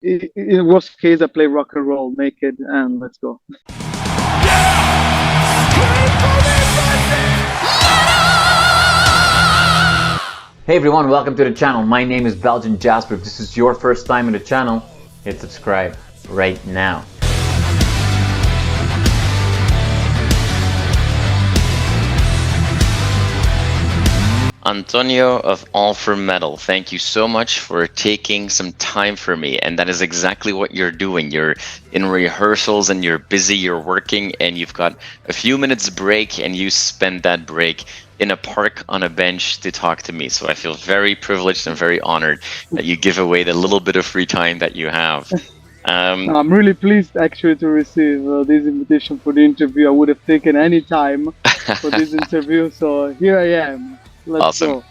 in worst case, I play rock and roll naked and let's go. Hey everyone, welcome to the channel. My name is Belgian Jasper. If this is your first time in the channel, hit subscribe right now. Antonio of All for Metal, thank you so much for taking some time for me. And that is exactly what you're doing. You're in rehearsals and you're busy, you're working, and you've got a few minutes break and you spend that break in a park on a bench to talk to me. So I feel very privileged and very honored that you give away the little bit of free time that you have. I'm really pleased actually to receive this invitation for the interview. I would have taken any time for this interview, so here I am. Let's go.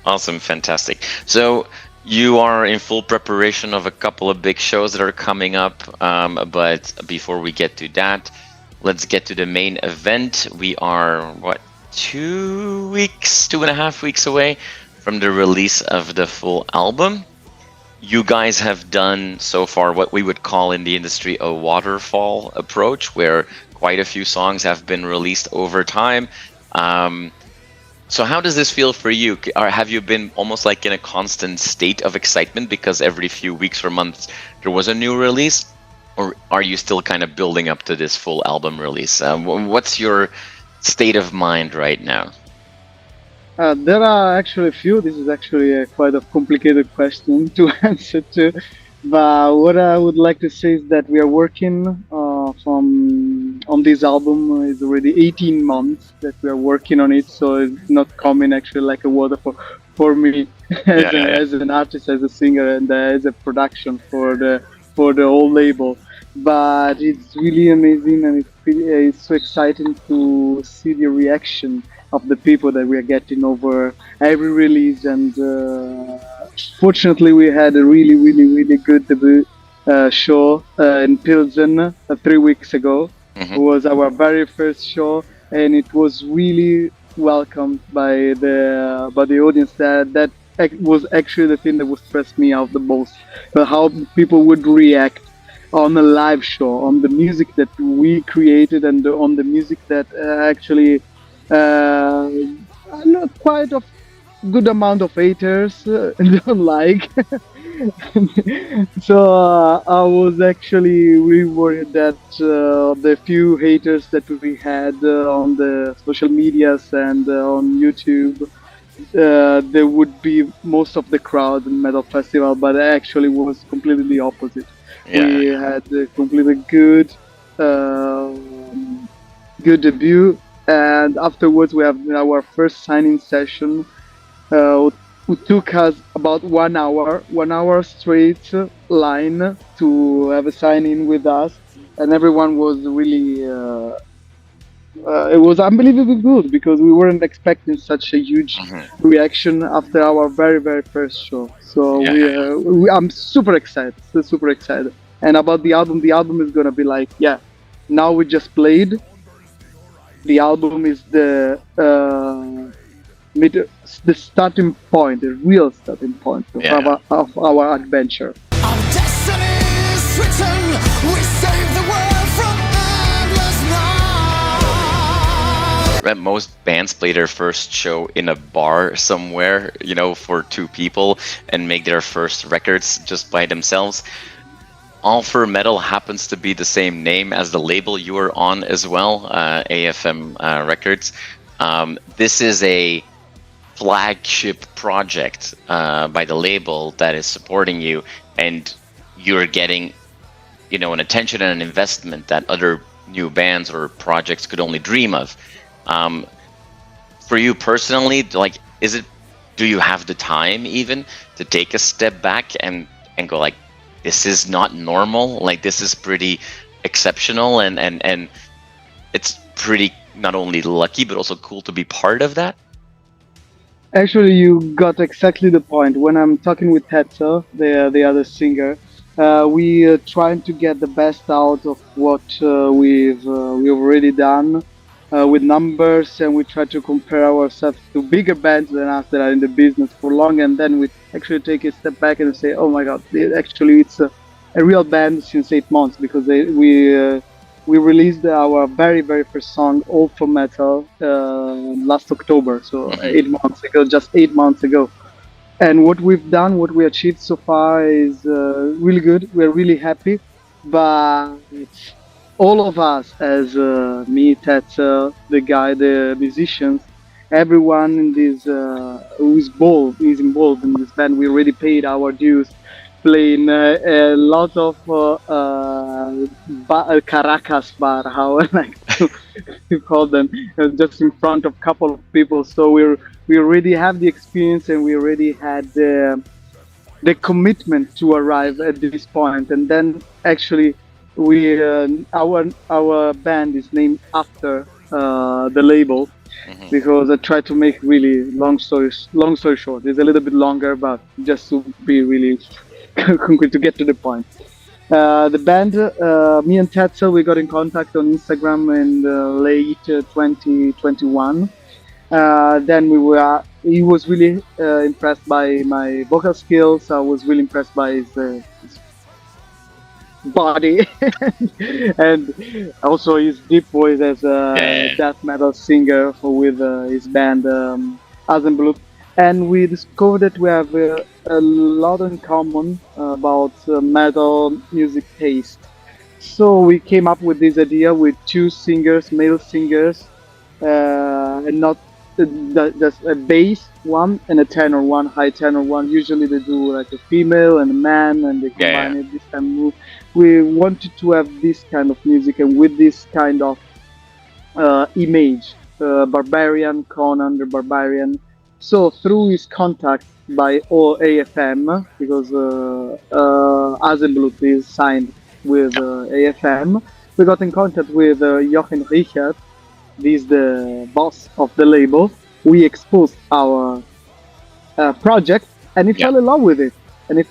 Awesome, fantastic. So you are in full preparation of a couple of big shows that are coming up, but before we get to that, let's get to the main event. We are, what, 2.5 weeks away from the release of the full album. You guys have done so far what we would call in the industry a waterfall approach, where quite a few songs have been released over time. So how does this feel for you? Or have you been almost like in a constant state of excitement because every few weeks or months there was a new release? Or are you still kind of building up to this full album release? What's your state of mind right now? There are actually a few. This is actually quite a complicated question to answer to. But what I would like to say is that we are working on this album. It's already 18 months that we are working on it, so it's not coming actually like a waterfall for me as an artist, as a singer, and as a production for the whole label. But it's really amazing, and it's so exciting to see the reaction of the people that we are getting over every release. And fortunately, we had a really good debut show in Pilsen 3 weeks ago. It was our very first show, and it was really welcomed by the audience. That was actually the thing that would stress me out the most, how people would react on a live show, on the music that we created, and on the music that actually not quite a good amount of haters don't like. So I was actually really worried that the few haters that we had on the social medias and on YouTube, there would be most of the crowd in Metal Festival, but actually was completely the opposite. We had a completely good debut, and afterwards we have our first signing session. It took us about 1 hour straight line to have a sign-in with us, and everyone was really it was unbelievably good because we weren't expecting such a huge reaction after our very first show. So I'm super excited. And about the album is gonna be like, now we just played. The album is the starting point, the real starting point of our adventure. Our destiny is written. We save the world from endless night. Most bands play their first show in a bar somewhere, for two people, and make their first records just by themselves. All for Metal happens to be the same name as the label you are on as well, AFM Records. This is a flagship project by the label that is supporting you, and you're getting, an attention and an investment that other new bands or projects could only dream of. For you personally, do you have the time even to take a step back and go like, this is not normal, like this is pretty exceptional, and it's pretty not only lucky but also cool to be part of that? Actually, you got exactly the point. When I'm talking with Tetzel, the other singer, we trying to get the best out of what we've already done with numbers, and we try to compare ourselves to bigger bands than us that are in the business for long, and then we actually take a step back and say, oh my god, actually a real band since 8 months, because we released our very first song, All for Metal, last October, so Mhm. 8 months ago, just 8 months ago. And what we've done, what we achieved so far is really good. We're really happy, but all of us, as me, Tetzel, the guy, the musicians, everyone in this is involved in this band. We already paid our dues, playing a lot of Caracas bar, how I like to call them, just in front of a couple of people. So we already have the experience, and we already had the commitment to arrive at this point. And then actually, we our band is named after the label, Mhm. because I try to make really long story short. It's a little bit longer, but just to be really concrete, to get to the point. The band, me and Tetzel, we got in contact on Instagram in late 2021. Then he was really impressed by my vocal skills. I was really impressed by his body, and also his deep voice as a Yeah. death metal singer with his band ASENBLUT. And we discovered that we have a lot in common about metal music taste. So we came up with this idea with two singers, male singers, and not just a bass one and a tenor one, high tenor one. Usually they do like a female and a man, and they Yeah. combine it. This kind of move. We wanted to have this kind of music, and with this kind of image, Barbarian, Conan the Barbarian. So through his contact by all AFM, because Azenblut is signed with AFM, we got in contact with Jochen Richard. He's the boss of the label. We exposed our project, and he Yeah. fell in love with it. And he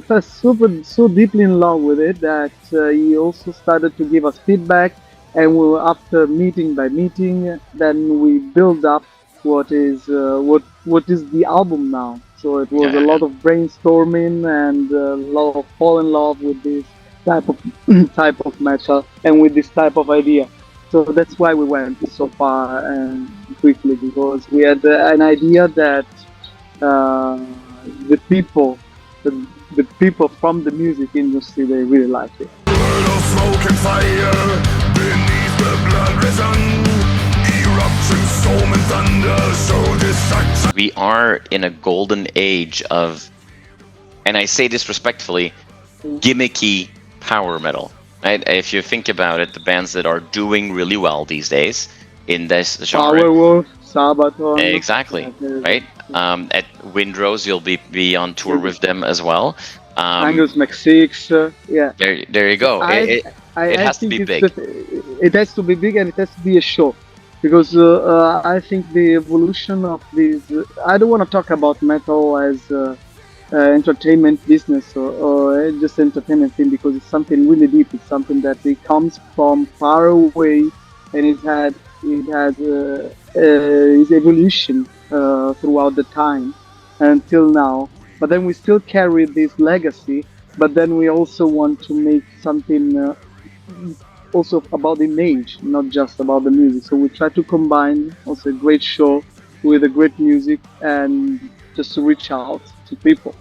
fell so deeply in love with it that he also started to give us feedback. And after meeting by meeting, then we build up what is the album now. So it was a Yeah. lot of brainstorming and a lot of fall in love with this type of type of metal and with this type of idea. So that's why we went so far and quickly, because we had an idea that uh, the people, the, the people from the music industry, they really like it. World of smoke and fire beneath the blood risen. Eruption, storm and thunder, so destruction. We are in a golden age of, and I say this respectfully, gimmicky power metal. Right? If you think about it, the bands that are doing really well these days in this genre, Powerwolf, Sabaton. exactly, right? At Windrose, you'll be on tour with them as well. Angus McSix, yeah. There you go. It has to be big. It has to be big, and it has to be a show, because I think the evolution of these. I don't want to talk about metal as entertainment business or just entertainment thing, because it's something really deep. It's something that it comes from far away, and it had its evolution throughout the time until now. But then we still carry this legacy. But then we also want to make something also about the image, not just about the music. So we try to combine also a great show with a great music, and just to reach out to people.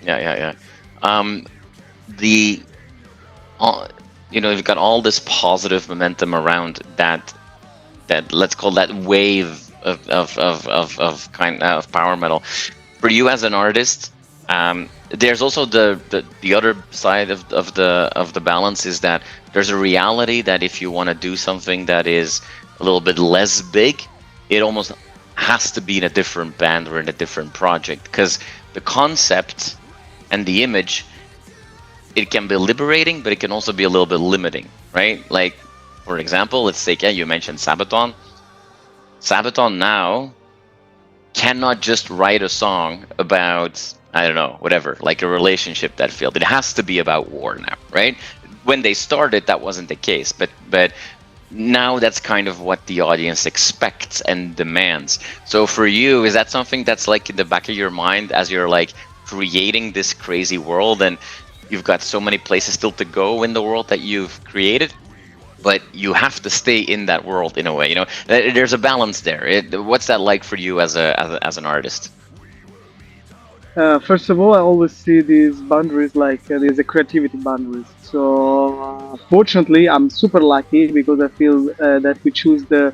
Yeah. The you've got all this positive momentum around that let's call that wave of kind of power metal. For you as an artist, there's also the other side of the balance, is that there's a reality that if you want to do something that is a little bit less big, it almost has to be in a different band or in a different project, because the concept and the image, it can be liberating, but it can also be a little bit limiting, right? Like, for example, let's take, you mentioned Sabaton. Sabaton now cannot just write a song about, I don't know, whatever, like a relationship that failed. It has to be about war now, right? When they started, that wasn't the case, but now that's kind of what the audience expects and demands. So for you, is that something that's like in the back of your mind as you're like creating this crazy world? And you've got so many places still to go in the world that you've created, but you have to stay in that world in a way. You know, there's a balance there. What's that like for you as as an artist? First of all, I always see these boundaries like there's a creativity boundaries. So fortunately, I'm super lucky because I feel that we choose uh,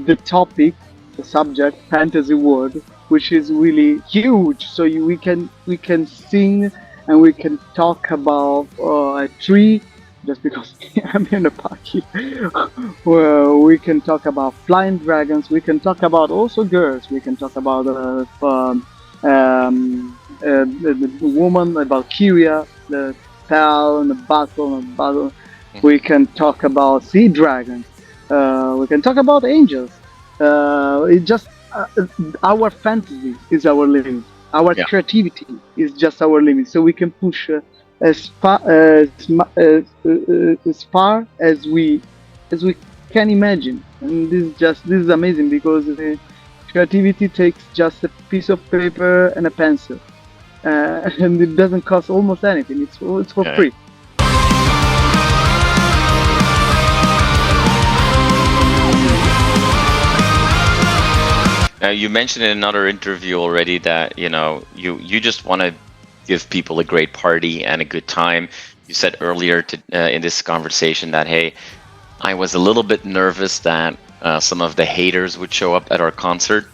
the topic, the subject, fantasy world, which is really huge. So we can sing and we can talk about a tree, just because I'm in a party. Well, we can talk about flying dragons. We can talk about also girls. We can talk about the woman, about Kyria, the pal and the battle and battle. We can talk about sea dragons. We can talk about angels. It just our fantasy is our limit. Our Yeah. creativity is just our limit. So we can push as far as we can imagine. And this is amazing because creativity takes just a piece of paper and a pencil, and it doesn't cost almost anything. It's for Yeah. free. Now, you mentioned in another interview already that you just want to give people a great party and a good time. You said earlier in this conversation that, hey, I was a little bit nervous that some of the haters would show up at our concert.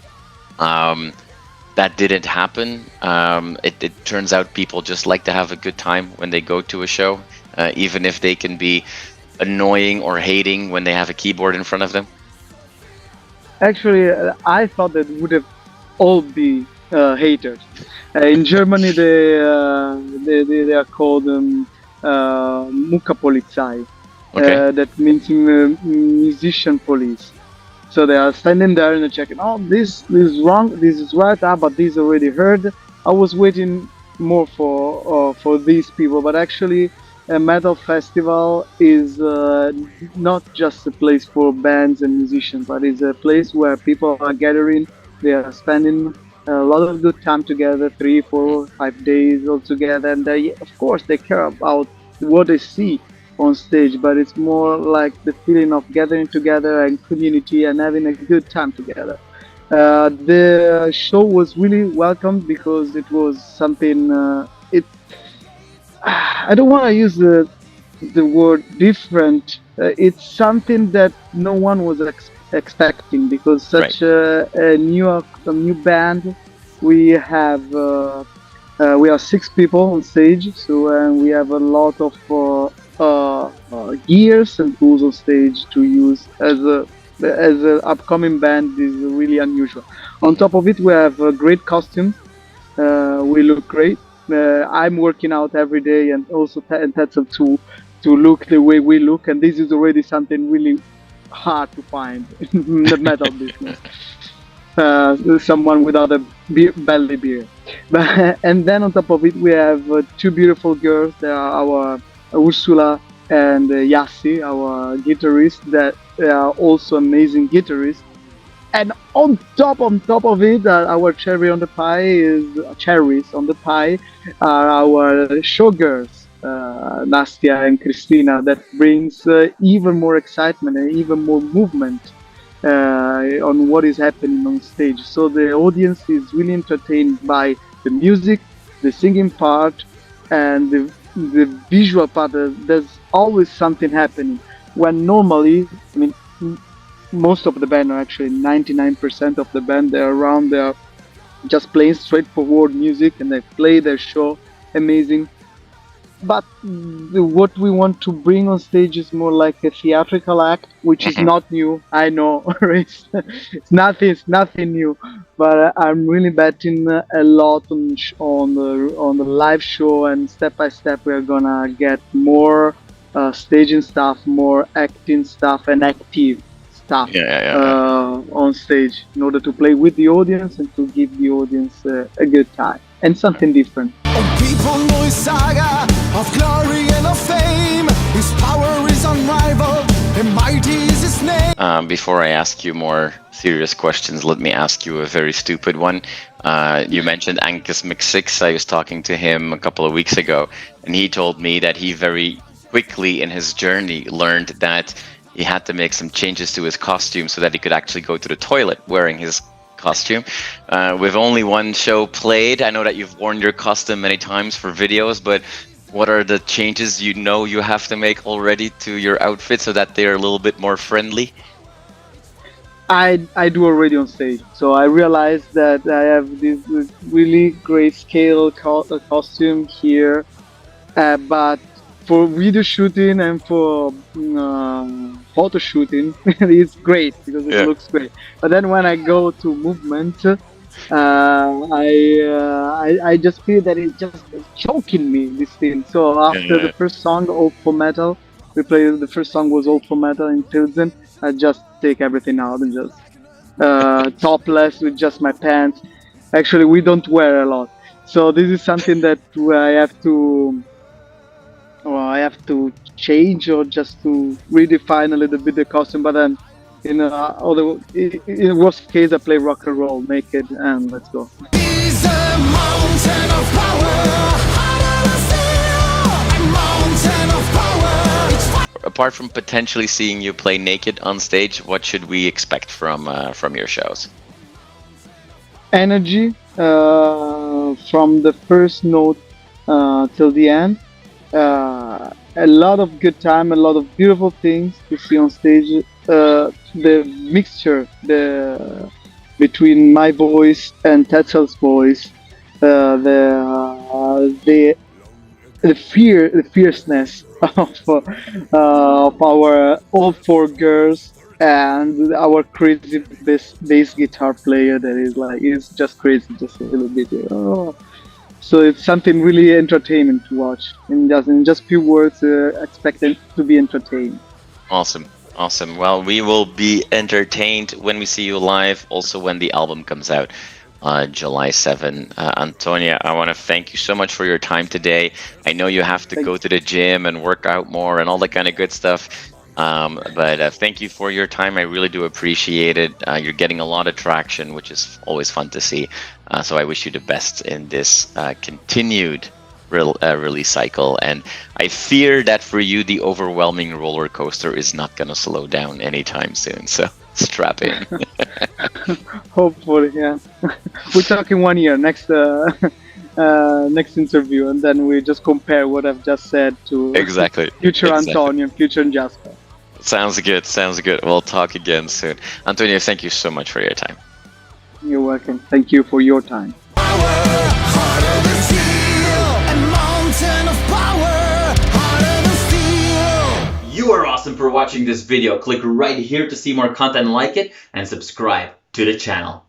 That didn't happen. It turns out people just like to have a good time when they go to a show, even if they can be annoying or hating when they have a keyboard in front of them. Actually, I thought that would have all be haters. In Germany, they are called Muckerpolizei. Okay. That means musician police. So they are standing there and they're checking. Oh, this is wrong. This is right. But this already heard. I was waiting more for these people, but actually, a metal festival is not just a place for bands and musicians, but it's a place where people are gathering. They are spending a lot of good time together, 3, 4, 5 days all together, and of course they care about what they see on stage, but it's more like the feeling of gathering together and community and having a good time together. The show was really welcomed because it was something. I don't want to use the word different. It's something that no one was expecting because such a new band. We are 6 people on stage, so we have a lot of gears and tools on stage to use as a upcoming band. Is really unusual. On top of it, we have great costumes. We look great. I'm working out every day, and also Tetzel to look the way we look, and this is already something really hard to find in the metal business. Someone without a belly beer. And then on top of it, we have 2 beautiful girls. They are our Ursula and Yassi, our guitarist. That they are also amazing guitarists. And on top of it, our cherries on the pie are our showgirls, Nastia and Christina. That brings even more excitement and even more movement on what is happening on stage. So the audience is really entertained by the music, the singing part, and the visual part. There's always something happening. When normally, I mean, most of the band, or actually 99% of the band, they're just playing straightforward music and they play their show amazing. But what we want to bring on stage is more like a theatrical act, which is not new. I know it's nothing new, but I'm really betting a lot on the live show, and step by step we're gonna get more staging stuff, more acting stuff, and active stuff on stage in order to play with the audience and to give the audience a good time and something different. People know his saga of glory and of fame. His power is unrivaled, and mighty is his name. Before I ask you more serious questions, let me ask you a very stupid one. You mentioned Angus McSix. I was talking to him a couple of weeks ago, and he told me that he very quickly in his journey learned that he had to make some changes to his costume so that he could actually go to the toilet wearing his costume. With only one show played, I know that you've worn your costume many times for videos, but what are the changes you know you have to make already to your outfit so that they're a little bit more friendly? I do already on stage, so I realized that I have this really great scale costume here, but for video shooting and for photo shooting, it's great because it looks great. But then when I go to movement, I just feel that it's just choking me, this thing. So after the first song, All for Metal, we played. The first song was All for Metal in Pilsen. I just take everything out and just topless with just my pants. Actually, we don't wear a lot, so this is something that I have to change or just to redefine a little bit the costume. But then, in the worst case, I play rock and roll naked and let's go. He's a mountain of power. Apart from potentially seeing you play naked on stage, what should we expect from your shows? Energy from the first note till the end. A lot of good time, a lot of beautiful things to see on stage. The mixture between my voice and Tetzel's voice, the fierceness of our all four girls and our crazy bass guitar player that is just crazy, just a little bit. So it's something really entertaining to watch. In just few words, expect it to be entertained. Awesome. Well, we will be entertained when we see you live, also when the album comes out. July 7. Antonia, I want to thank you so much for your time today. I know you have to go to the gym and work out more and all that kind of good stuff. But thank you for your time. I really do appreciate it. You're getting a lot of traction, which is always fun to see. So I wish you the best in this continued release cycle. And I fear that for you, the overwhelming roller coaster is not going to slow down anytime soon. So strap in. Hopefully, yeah. We're talking 1 year next interview, and then we just compare what I've just said to future Antonio and future Jasper. Sounds good. We'll talk again soon. Antonio, thank you so much for your time. You're welcome. Thank you for your time. You are awesome for watching this video. Click right here to see more content like it and subscribe to the channel.